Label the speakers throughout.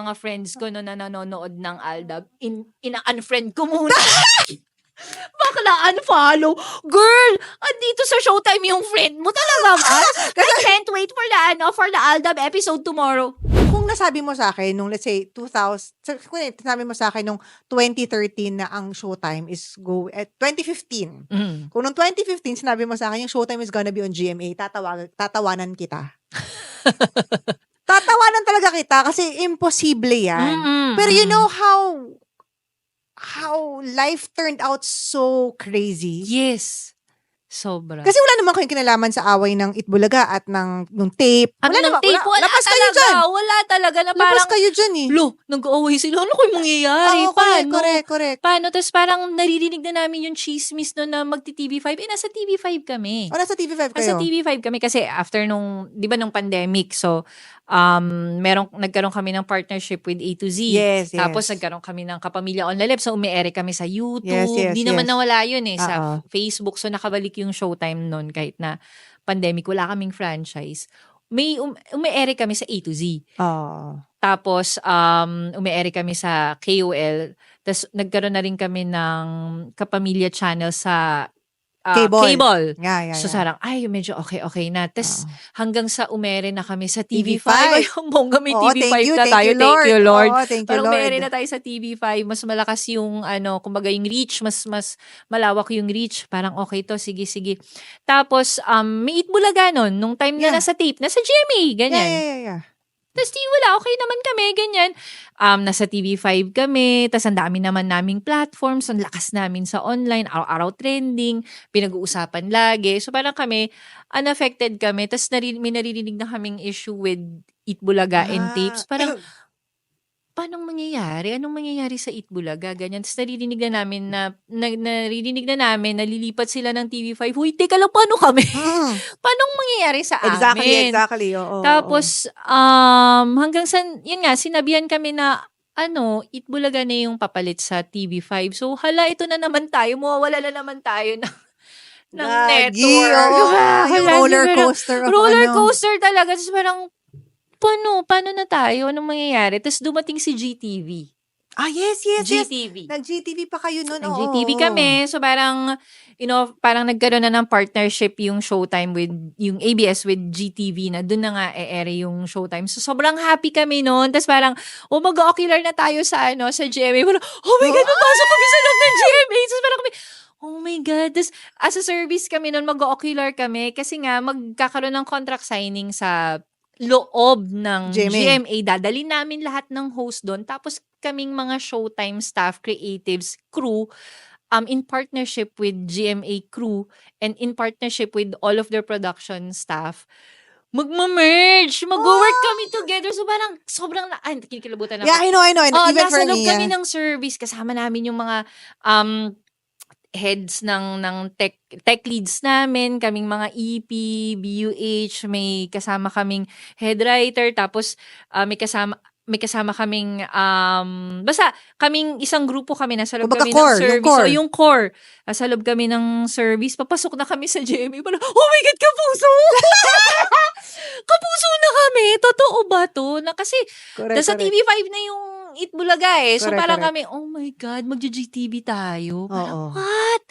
Speaker 1: mga friends ko no na nanonood ng Aldab, ina-unfriend ko muna. Bakla unfollow. Girl, andito sa Showtime yung friend mo talaga ba? I can't wait for the Aldab episode tomorrow.
Speaker 2: Kung nasabi mo sa akin nung let's say 2000, kung nasabi mo sa akin nung 2013 na ang Showtime is at 2015. Kung nung 2015 sinabi mo sa akin yung Showtime is gonna be on GMA, tatawanan kita. Tatawanan talaga kita kasi imposible yan. Pero you know how life turned out so crazy.
Speaker 1: Yes. Sobra.
Speaker 2: Kasi wala naman kayong kinalaman sa away ng Itbulaga at nung tape.
Speaker 1: Wala naman. Wala talaga. Wala talaga na parang.
Speaker 2: Lapas kayo dyan eh.
Speaker 1: Nag-away sila. Ano kayong mangyayari? Paano?
Speaker 2: Correct.
Speaker 1: Paano? Tapos parang naririnig na namin yung chismis no na magti-TV5. Nasa TV5 kami.
Speaker 2: Nasa TV5 kayo?
Speaker 1: Nasa TV5 kami kasi after nung, di ba nung pandemic, so, nagkaroon kami ng partnership with A to Z.
Speaker 2: Yes.
Speaker 1: Tapos nagkaroon kami ng Kapamilya On Live. So, umi-ere kami sa YouTube.
Speaker 2: Yes.
Speaker 1: Di naman nawala yun sa Facebook. So, nakabalik yung Showtime nun kahit na pandemic. Wala kaming franchise. May umi-ere kami sa A to Z. Tapos, umi-ere kami sa KOL. Tapos, nagkaroon na rin kami ng Kapamilya channel sa cable.
Speaker 2: Yeah.
Speaker 1: So, sarang, medyo okay na. Tapos, hanggang sa umere na kami sa TV5. Ay, bongga may TV5 na tayo. Thank you, Lord. Parang umere na tayo sa TV5. Mas malakas yung, kumbaga yung reach. Mas malawak yung reach. Parang okay to. Sige. Tapos, may Itbulaga nun. Nung time na nasa tape. Nasa GMA. Ganyan.
Speaker 2: Yeah.
Speaker 1: Tapos wala, okay naman kami, ganyan. Nasa TV5 kami, tapos ang dami naman naming platforms, ang lakas namin sa online, araw-araw trending, pinag-uusapan lagi. So parang kami, unaffected kami, tapos may naririnig na kaming issue with Itbulaga and tapes. Parang, paano mangyayari? Anong mangyayari sa Itbulaga? Ganyan. Tapos naririnig na namin, nalilipat sila ng TV5. Huy, teka lang, paano kami? Paano mangyayari sa amin?
Speaker 2: Exactly. Oo.
Speaker 1: Tapos, hanggang sa, yun nga, sinabihan kami na, Itbulaga na yung papalit sa TV5. So, hala, ito na naman tayo. Mawawala na naman tayo ng network.
Speaker 2: Yung roller coaster.
Speaker 1: Roller coaster talaga. Tapos parang, paano na tayo? Anong mangyayari? Tapos dumating si GTV.
Speaker 2: Yes.
Speaker 1: GTV.
Speaker 2: Nag-GTV pa kayo nun.
Speaker 1: Nag-GTV kami. So parang, parang nagkaroon na ng partnership yung Showtime with, yung ABS with GTV na doon na nga ere yung Showtime. So sobrang happy kami noon. Tapos parang, mag-ocular na tayo sa GMA. Parang, oh my God, mapasok kami sa loob ng GMA. So parang kami, oh my God. Tapos as a service kami noon, mag-ocular kami. Kasi nga, magkakaroon ng contract signing sa loob ng GMA. Dadalhin namin lahat ng host doon. Tapos kaming mga Showtime staff, creatives, crew, in partnership with GMA crew and in partnership with all of their production staff, magma-merge. Mag-work kami together. So parang sobrang kinikilabutan ako.
Speaker 2: Yeah, I know. Even
Speaker 1: nasa
Speaker 2: for
Speaker 1: loob
Speaker 2: me.
Speaker 1: kami ng service. Kasama namin yung mga heads ng tech leads namin, kaming mga EP, BUH, may kasama kaming head writer, tapos may kasama kaming basta kaming isang grupo kami, nasa loob kami ng service. Yung core. Nasa loob kami ng service. Papasok na kami sa GMA. Parang, oh my God, kapuso! Kapuso na kami. Totoo ba to? Kasi nasa TV5 na yung Itbulaga eh. So parang kami, oh my God, mag-GTV tayo. Parang, what?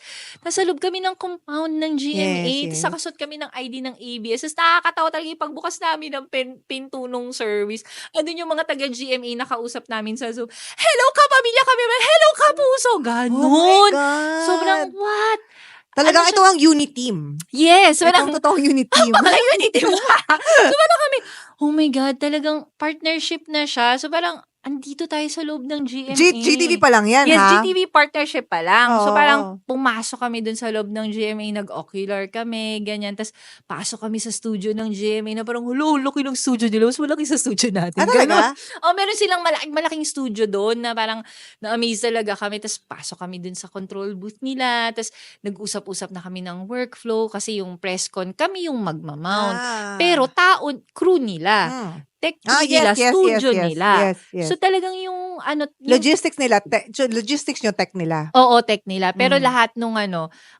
Speaker 1: Nasa loob kami ng compound ng GMA. Tapos nakasuot kami ng ID ng ABS. Tapos nakakatawa talaga yung pagbukas namin ng pinto nung service. Andun yung mga taga-GMA nakausap namin sa Zoom. Hello, Kapamilya kami. Hello, Kapuso. Ganon.
Speaker 2: Oh my God.
Speaker 1: Sobrang, what?
Speaker 2: Talagang ito ang unit team.
Speaker 1: Yes.
Speaker 2: Itong totoong unit team.
Speaker 1: Mga unit team. So parang kami, oh my God, talagang partnership na siya. So parang, andito tayo sa loob ng GMA.
Speaker 2: GTV pa lang yan,
Speaker 1: yes,
Speaker 2: ha?
Speaker 1: GTV partnership pa lang. So parang pumasok kami dun sa loob ng GMA, nag-ocular kami, ganyan. Tapos pasok kami sa studio ng GMA na parang, laki ng studio nila. Mas malaki sa studio natin.
Speaker 2: Talaga?
Speaker 1: Meron silang malaking studio doon na parang na-amaze talaga kami. Tapos pasok kami dun sa control booth nila. Tapos nag-usap-usap na kami ng workflow kasi yung press con, kami yung magmamount. Pero crew nila. Tech nila, studio nila.
Speaker 2: Yes.
Speaker 1: So talagang yung
Speaker 2: Logistics nila, logistics nyo, tech nila.
Speaker 1: Oo, tech nila. Pero lahat nung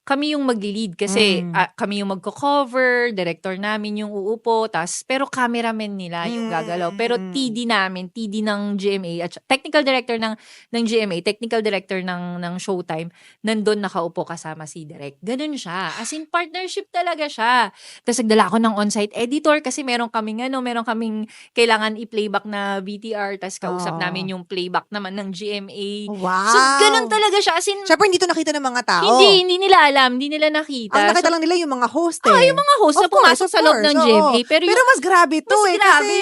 Speaker 1: kami yung mag-lead kasi kami yung magko-cover, director namin yung uupo, pero cameraman nila yung gagalaw. Pero TD ng GMA, at technical director ng GMA, technical director ng Showtime, nandun nakaupo kasama si Direk. Ganun siya. As in, partnership talaga siya. Tapos nagdala ako ng on-site editor kasi meron kaming kailangan i-playback na VTR, tapos kausap namin yung playback naman ng GMA.
Speaker 2: Wow!
Speaker 1: So, ganun talaga siya. As in,
Speaker 2: syempre, hindi to nakita ng mga tao.
Speaker 1: hindi nila alam, hindi nila nakita.
Speaker 2: Ang nakita lang nila yung mga host
Speaker 1: yung mga host na pumasok sa loob ng GMA. Pero
Speaker 2: mas grabe to
Speaker 1: mas grabe
Speaker 2: kasi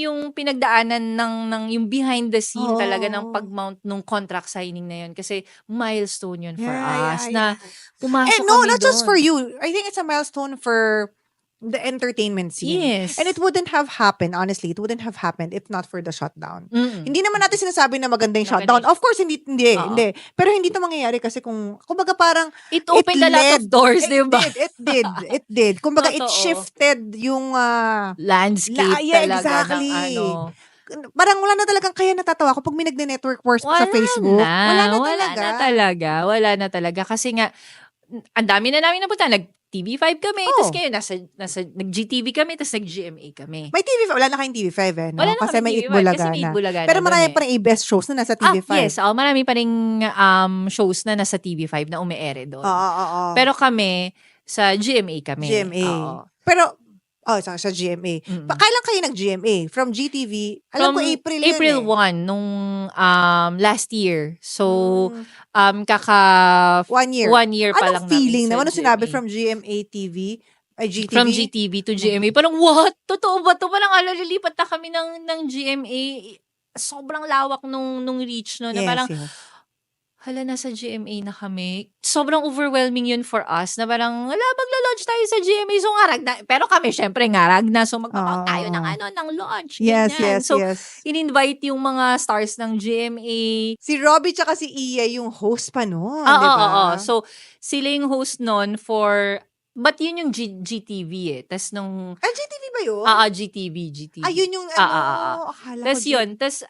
Speaker 1: yung pinagdaanan ng yung behind the scene talaga ng pag-mount nung contract signing na yun. Kasi milestone yun for us na pumasok kami
Speaker 2: not just
Speaker 1: doon.
Speaker 2: for you. I think it's a milestone for the entertainment scene.
Speaker 1: Yes.
Speaker 2: And it wouldn't have happened, honestly, it wouldn't have happened if not for the shutdown. Hindi naman natin sinasabi na maganda yung shutdown. Of course, hindi. Pero hindi to mangyayari kasi kumbaga parang
Speaker 1: it opened a lot of doors, di ba?
Speaker 2: It did. Kumbaga, it shifted yung
Speaker 1: landscape talaga
Speaker 2: exactly.
Speaker 1: ng
Speaker 2: Parang wala na talagang kaya natatawa ko pag may nagne-network wars sa Facebook. Wala
Speaker 1: na talaga. Kasi nga, ang dami na namin napunta. Nag-TV5 kami, tapos kayo, nag-GTV kami, tapos nag-GMA kami.
Speaker 2: May TV5, wala na kayong TV5 no?
Speaker 1: Wala na
Speaker 2: Kasi may
Speaker 1: TV5,
Speaker 2: Itbulaga
Speaker 1: kasi may
Speaker 2: na.
Speaker 1: Itbulaga
Speaker 2: Pero
Speaker 1: na
Speaker 2: marami
Speaker 1: dun
Speaker 2: pa rin best shows na nasa TV5.
Speaker 1: Yes, marami pa rin shows na nasa TV5 na ume-ere doon.
Speaker 2: Oo.
Speaker 1: Pero kami, sa GMA kami.
Speaker 2: GMA.
Speaker 1: Oo.
Speaker 2: Pero, sa GMA. Kailan kayo nag-GMA? From GTV? Alam ko April yun
Speaker 1: April 1 nung last year. So,
Speaker 2: 1 year.
Speaker 1: 1 year pa lang
Speaker 2: Anong feeling
Speaker 1: namin
Speaker 2: naman?
Speaker 1: sa
Speaker 2: Sinabi
Speaker 1: GMA?
Speaker 2: from GMA TV? Ay, GTV?
Speaker 1: From GTV to GMA. Parang, what? Totoo ba to? Parang lilipat na kami ng GMA. Sobrang lawak nung reach no. Na parang, hala, nasa GMA na kami. Sobrang overwhelming yun for us na parang, magla-launch tayo sa GMA. So, pero kami, syempre, ngarag na. So, magpapang tayo ng launch.
Speaker 2: Yes.
Speaker 1: So, in-invite yung mga stars ng GMA.
Speaker 2: Si Robbie tsaka si Iya yung host pa noon, di ba?
Speaker 1: Oo. So, sila yung host noon but yun yung GTV tas nung...
Speaker 2: GTV ba yun?
Speaker 1: GTV.
Speaker 2: Yun yung akala
Speaker 1: Tas
Speaker 2: ko.
Speaker 1: yun. Tas,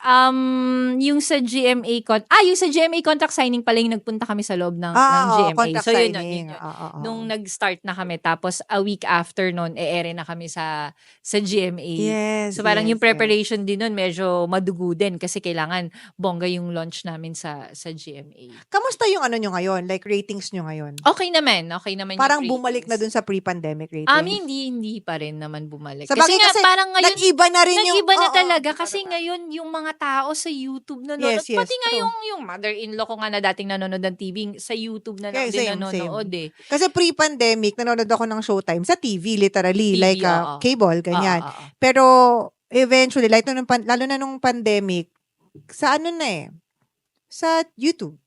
Speaker 1: yung sa GMA yung sa GMA contract signing pala yung nagpunta kami sa loob ng GMA.
Speaker 2: Contract
Speaker 1: So, yun.
Speaker 2: signing.
Speaker 1: Nung nag-start na kami, tapos a week after nun, ere na kami sa GMA.
Speaker 2: Yes,
Speaker 1: So, parang yung preparation din nun, medyo madugo din kasi kailangan bongga yung launch namin sa GMA.
Speaker 2: Kamusta yung nyo ngayon? Like, ratings nyo ngayon?
Speaker 1: Okay naman
Speaker 2: Parang
Speaker 1: yung
Speaker 2: bumalik na dun sa pre-pandemic ratings?
Speaker 1: Hindi pa rin naman bumalik.
Speaker 2: Sa bagay kasi
Speaker 1: parang ngayon,
Speaker 2: nag-iba na rin yung...
Speaker 1: Nag-iba na talaga kasi ngayon yung mga tao sa YouTube nanonood.
Speaker 2: Yes,
Speaker 1: Pati nga
Speaker 2: true.
Speaker 1: yung mother-in-law ko nga na dating nanonood ng TV, sa YouTube na lang din nanonood eh.
Speaker 2: Kasi pre-pandemic, nanonood ako ng Showtime sa TV, literally.
Speaker 1: TV,
Speaker 2: like cable, ganyan. Pero eventually, lalo na nung pandemic, sa sa YouTube.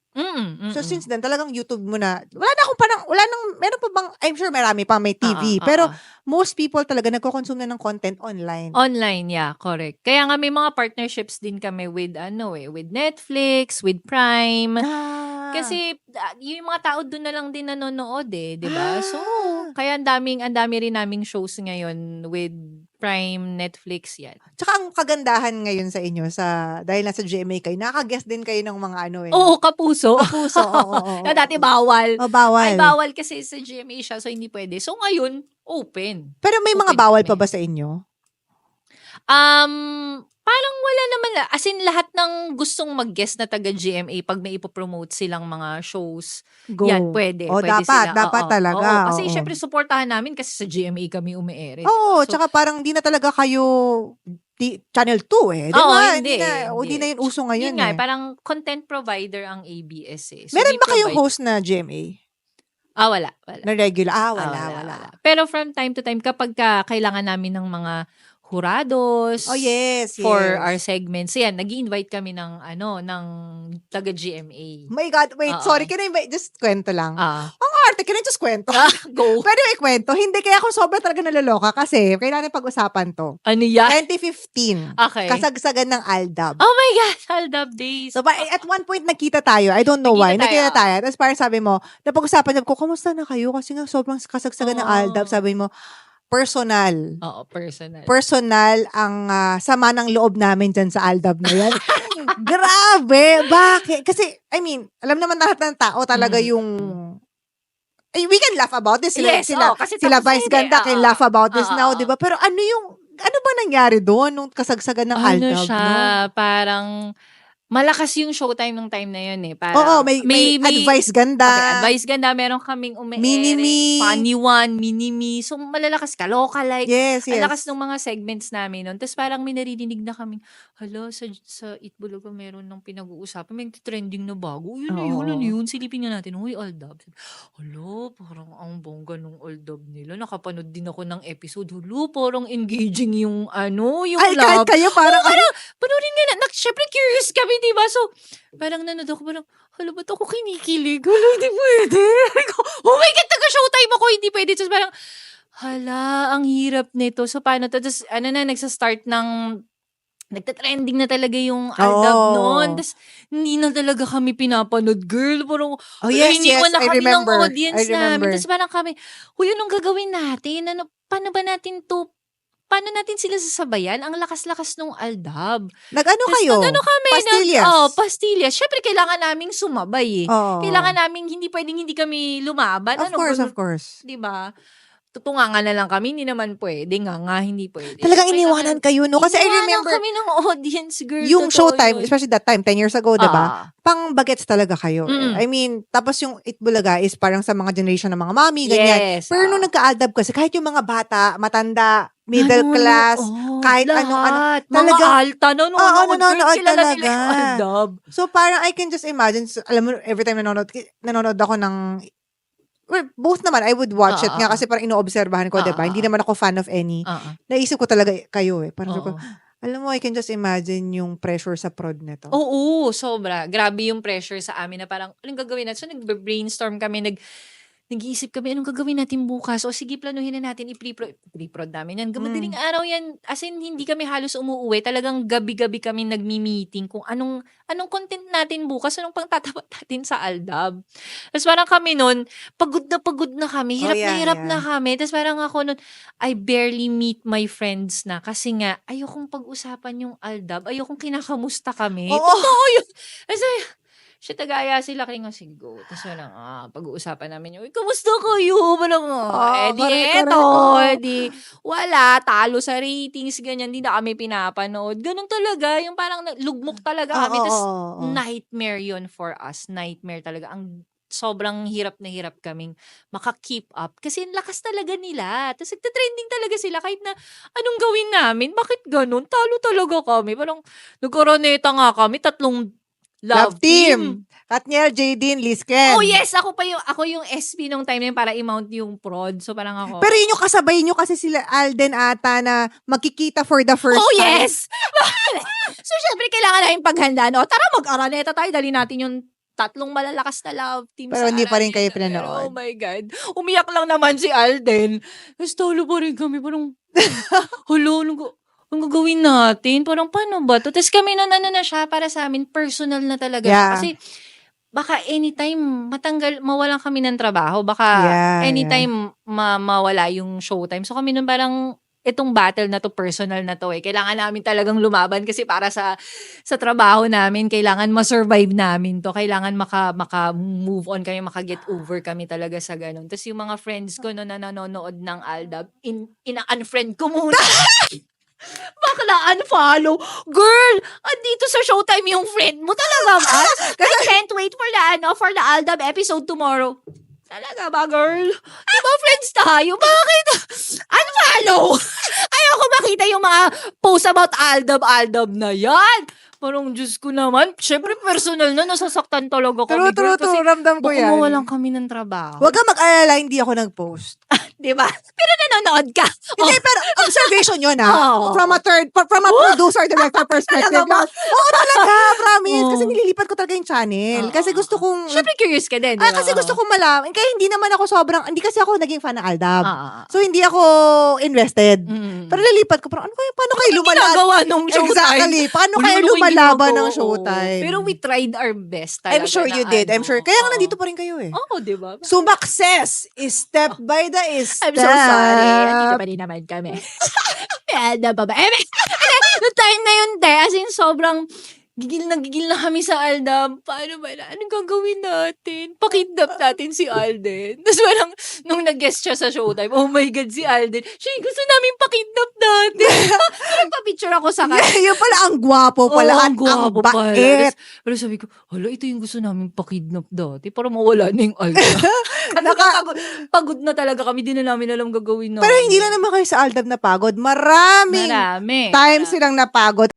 Speaker 2: So since then, talagang YouTube mo na, meron pa bang, I'm sure marami pa may TV, pero most people talaga nagko-consume na ng content online.
Speaker 1: Online, yeah, correct. Kaya nga may mga partnerships din kami with with Netflix, with Prime. Kasi yung mga tao doon na lang din nanonood di ba? So, kaya ang dami rin naming shows ngayon with Prime, Netflix yan.
Speaker 2: Tsaka ang kagandahan ngayon sa inyo, dahil nasa GMA kayo, nakaka-guest din kayo ng mga
Speaker 1: Oo, kapuso.
Speaker 2: Oo.
Speaker 1: Na dati bawal.
Speaker 2: Bawal.
Speaker 1: Ay, bawal kasi sa GMA siya, so hindi pwede. So ngayon, open.
Speaker 2: Pero may mga bawal pa ba sa inyo?
Speaker 1: Parang wala naman. As in, lahat ng gustong mag-guest na taga-GMA, pag may ipopromote silang mga shows,
Speaker 2: Go.
Speaker 1: yan, pwede. Pwede
Speaker 2: dapat
Speaker 1: sila.
Speaker 2: talaga.
Speaker 1: Kasi syempre, supportahan namin kasi sa GMA kami ume-ere.
Speaker 2: Oo, tsaka parang di na talaga kayo Channel 2 Di ba? Hindi na yun uso ngayon.
Speaker 1: Yun nga, parang content provider ang ABS So,
Speaker 2: meron ba kayong host na GMA?
Speaker 1: Wala.
Speaker 2: Na regular? Wala.
Speaker 1: Pero from time to time, kapag kailangan namin ng mga hurados.
Speaker 2: Yes.
Speaker 1: For our segments. So yan, nag-i-invite kami ng taga-GMA.
Speaker 2: My God, wait, sorry, can I invite? Just kwento lang. Ang arte, can I just kwento?
Speaker 1: Go.
Speaker 2: Pwede ikwento. Hindi, kaya ako sobrang talaga naloloka kasi kailangan pag-usapan to.
Speaker 1: Ano yan?
Speaker 2: 2015.
Speaker 1: Okay.
Speaker 2: Kasagsagan ng Aldab.
Speaker 1: Oh my gosh, Aldab days.
Speaker 2: So, at one point, nakita tayo. I don't know why. Nakita tayo. Tapos parang sabi mo, napag-usapan ko, kamusta na kayo? Kasi nga, sobrang kasagsagan ng Aldab. Sabi mo, personal.
Speaker 1: Oo, personal.
Speaker 2: Personal ang sama ng loob namin dyan sa Aldab na yan. Grabe! Bakit? Kasi, I mean, alam naman lahat ng tao talaga yung we can laugh about this.
Speaker 1: Yes, kasi
Speaker 2: Sila
Speaker 1: tapos na
Speaker 2: Vice
Speaker 1: yun eh.
Speaker 2: Ganda can laugh about this
Speaker 1: Oo,
Speaker 2: now,
Speaker 1: oo.
Speaker 2: di ba? Pero ano ba nangyari doon nung kasagsagan ng
Speaker 1: Ano
Speaker 2: Aldab,
Speaker 1: siya,
Speaker 2: no?
Speaker 1: parang malakas yung Showtime nung time na yun eh.
Speaker 2: Oo,
Speaker 1: Parang
Speaker 2: may Advice Ganda.
Speaker 1: Okay, Advice Ganda, meron kaming
Speaker 2: Mini-Me.
Speaker 1: Funny One, Mini-Me. So, malalakas ka. Loka-like.
Speaker 2: Yes,
Speaker 1: Ang
Speaker 2: yes.
Speaker 1: lakas ng mga segments namin nun. Tapos parang may naririnig na kaming, hala, sa Itbulaga meron ng pinag-uusapan. May trending na bago. Yun na yun, ano yun. Silipin nga natin. Uy, Aldab. Hala, parang ang bongga nung Aldab nila. Nakapanood din ako ng episode. Hala, parang engaging yung yung
Speaker 2: Ay,
Speaker 1: love.
Speaker 2: kahit kayo parang,
Speaker 1: Panoorin nga na, syempre curious kami, diba? So, parang nanood ako, parang, hala, ba't ako kinikilig? Hala, hindi pwede. Oh my God, taga-Showtime ako, hindi pwede. Tapos parang, hala, ang hirap nito. So, paano to? Tapos, nagsa-start ng, nagta-trending na talaga yung Aldab noon. Tapos, hindi na talaga kami pinapanood, girl. Parang,
Speaker 2: yes,
Speaker 1: iniwan na
Speaker 2: I
Speaker 1: kami
Speaker 2: remember.
Speaker 1: ng audience
Speaker 2: I remember.
Speaker 1: namin. Tapos parang kami, huy, anong gagawin natin? Paano ba natin to? Paano natin sila sasabayan? Ang lakas-lakas nung Aldab.
Speaker 2: Nag-ano
Speaker 1: Tapos
Speaker 2: kayo?
Speaker 1: kami.
Speaker 2: Pastillas?
Speaker 1: Pastillas. Syempre, kailangan naming sumabay eh.
Speaker 2: Oo.
Speaker 1: Kailangan naming, hindi pwedeng hindi kami lumaban.
Speaker 2: Of course.
Speaker 1: Diba? Tutunga na lang kami, hindi naman pwede. Hindi pwede.
Speaker 2: Talagang iniwanan kayo, no? Kasi I remember,
Speaker 1: kami ng audience, girl.
Speaker 2: yung
Speaker 1: Totoo
Speaker 2: Showtime,
Speaker 1: yun.
Speaker 2: especially that time, 10 years ago, diba? Pang bagets talaga kayo.
Speaker 1: Mm.
Speaker 2: I mean, tapos yung Itbulaga is parang sa mga generation ng mga mami, ganyan.
Speaker 1: Yes.
Speaker 2: Pero nung nagka-Aldab kasi, kahit yung mga bata, matanda, middle class, kahit
Speaker 1: lahat.
Speaker 2: talaga,
Speaker 1: mga alta, nanonood,
Speaker 2: nanonood
Speaker 1: kilala nila
Speaker 2: talaga.
Speaker 1: yung Aldab.
Speaker 2: So parang I can just imagine, alam mo, every time nanonood ako ng, well, both naman, I would watch it nga kasi parang inoobserbahan ko, diba? Hindi naman ako fan of any. Naisip ko talaga kayo eh. Parang ko, alam mo, I can just imagine yung pressure sa prod nito.
Speaker 1: Oo, sobra. Grabe yung pressure sa amin na parang, anong gagawin natin? So, nag-brainstorm kami, nag-iisip kami, anong gagawin natin bukas? O sige, planuhin na natin, i-pre-prod namin yan. Madaling araw yan, as in, hindi kami halos umuuwi. Talagang gabi-gabi kami nagmi-meeting kung anong content natin bukas, anong pang tatapat natin sa Aldab. Tapos parang kami nun, pagod na kami, hirap na kami. Tapos parang ako nun, I barely meet my friends na kasi nga, ayokong pag-usapan yung Aldab, ayokong kinakamusta kami. Totoo yun. Kasi, siya tagaya sila kay nga sigo. Tapos walang, pag-uusapan namin yung, kamusta kayo? Walang, wala, talo sa ratings, ganyan, hindi na kami pinapanood. Ganun talaga, yung parang lugmok talaga kami. Tapos, nightmare yun for us. Nightmare talaga. Ang sobrang hirap na hirap kaming maka-keep up. Kasi lakas talaga nila. Tapos, nagta-trending talaga sila kahit na anong gawin namin. Bakit ganun? Talo talaga kami. Parang, nagkoroneta nga kami, 3 Love Team.
Speaker 2: Katniel, Jadine, Lisken.
Speaker 1: Oh yes, ako yung SP nung time na yun para i-mount yung prod. So parang ako.
Speaker 2: Pero yun yung kasabay nyo kasi sila Alden ata na magkikita for the first time.
Speaker 1: Oh yes! So syempre kailangan namin paghanda. No? Tara mag-araneta tayo. Dali natin yung 3 malalakas na love team.
Speaker 2: Pero hindi pa rin kayo pinanood.
Speaker 1: Oh my God. Umiyak lang naman si Alden. Tapos talo pa rin kami. Parang, hulo, ang gagawin natin? Parang paano ba to? Tapos kami na siya para sa amin, personal na talaga.
Speaker 2: Yeah.
Speaker 1: Kasi baka anytime mawalan kami ng trabaho. Baka anytime mawala yung Showtime. So kami nun parang itong battle na to, personal na to eh. Kailangan namin talagang lumaban kasi para sa trabaho namin, kailangan ma-survive namin to. Kailangan maka-move on kami, maka-get over kami talaga sa ganun. Tapos yung mga friends ko na nanonood ng Aldab, ina-unfriend ko muna. Bakla, unfollow. Girl, andito sa Showtime yung friend mo talaga ba? I can't wait for the Aldab episode tomorrow. Talaga ba, girl? Di ba friends tayo? Bakit? Unfollow! Ayoko makita yung mga post about Aldab na yan. Parang, Diyos ko naman. Siyempre, personal na. Nasasaktan talaga kami.
Speaker 2: True. Ramdam ko yan.
Speaker 1: Baka mawalan kami ng trabaho.
Speaker 2: Huwag kang mag-alala, hindi ako nag-post.
Speaker 1: Diba? Pero nanonood ka.
Speaker 2: Hindi, pero observation yun From a producer, director perspective. Oo, talaga, promise. Kasi nililipat ko talaga yung channel. Kasi gusto kong...
Speaker 1: Siyempre, curious ka din.
Speaker 2: Kasi gusto kong malaman. Kaya hindi naman ako hindi kasi ako naging fan ng Aldab. So, hindi ako invested. Pero lilipat ko, parang, paano kayo
Speaker 1: ginagawa nung Showtime?
Speaker 2: Exactly. Paano kayo lumalaban ng Showtime?
Speaker 1: Pero we tried our best talaga.
Speaker 2: I'm sure you did. I'm sure. Kaya nga nandito pa rin kayo eh.
Speaker 1: Oo, diba?
Speaker 2: Sumakses is step by the step.
Speaker 1: I'm so sorry. Andito pa rin naman kami. Noong time na yun, as in, sobrang gigil na kami sa Aldab. Paano ba na? Anong gagawin natin? Pakidnap natin si Alden. Tapos parang, nung nag-guest siya sa Showtime, oh my God, si Alden. Siya, gusto namin pakidnap natin. Nagpa-picture ako sa kanya.
Speaker 2: Yung pala, ang gwapo pala.
Speaker 1: Oo,
Speaker 2: At
Speaker 1: ang gwapo
Speaker 2: ang
Speaker 1: pala.
Speaker 2: bait.
Speaker 1: Pero sabi ko, hala, ito yung gusto namin pakidnap dati para mawala na yung Aldab. Pagod na talaga kami. Di na namin alam gagawin namin.
Speaker 2: Pero hindi lang naman kayo sa Aldab napagod. Marami
Speaker 1: Marami.
Speaker 2: times silang napagod.